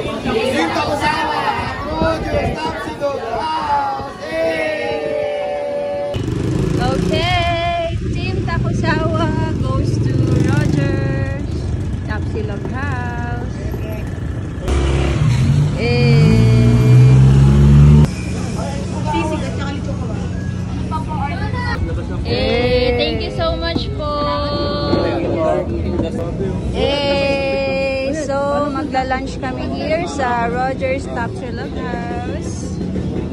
Team Takusawa, Rogers, Topsy Dog House. Okay, Team Takusawa goes to Rogers, Tapsilog House. Thank you so much po. So magla-lunch kami here sa Rogers Tapsilog House.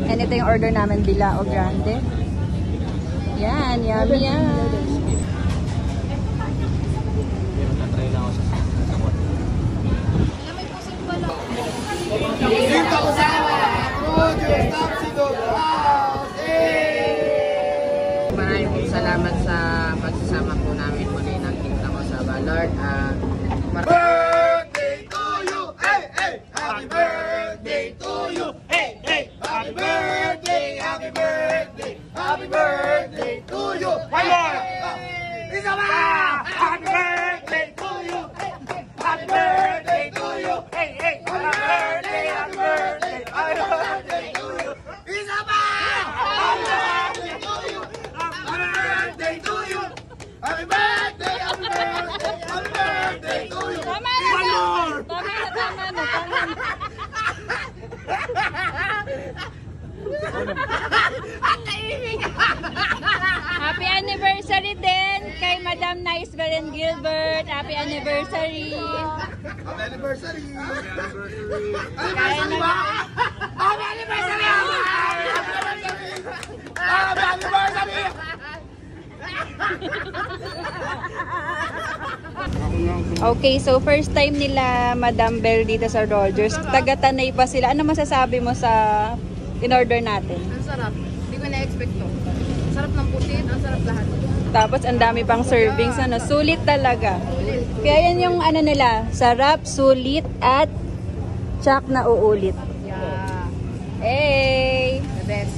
And ito yung order namin, Bilao Grande. Yan, yummy yan. Team Takusawa, Rogers, Topsy Dog House. Maraming pong salamat sa pagsasama po namin muli ng Team Takusawa. Lord, Birthday to you, hey, hey! Happy birthday to you, hey, hey! Happy birthday, happy birthday, happy birthday to you. One more! Isa pa! Happy birthday to you, hey, hey! Happy birthday to you, hey, hey! Happy birthday, happy birthday, happy birthday to you. Isa pa! Happy birthday to you, happy birthday to you. Happy birthday, happy birthday, happy birthday to you. Tama na! One more! Tama na! Happy anniversary din kay Madam Nice Belen Gilbert. Happy anniversary! Happy anniversary! Kaya na Happy anniversary! Happy anniversary! Okay, so first time nila Madam Bel dito sa Rogers. Taga-Tanay pa sila. Ano masasabi mo sa in-order natin? Ang sarap. Hindi ko na-expect to. Ang sarap ng pusit, ang sarap lahat. Tapos ang dami pang servings, ano, sulit talaga. Kaya yan yung ano nila, sarap, sulit, at tsak na uulit. Yeah. Hey! The best.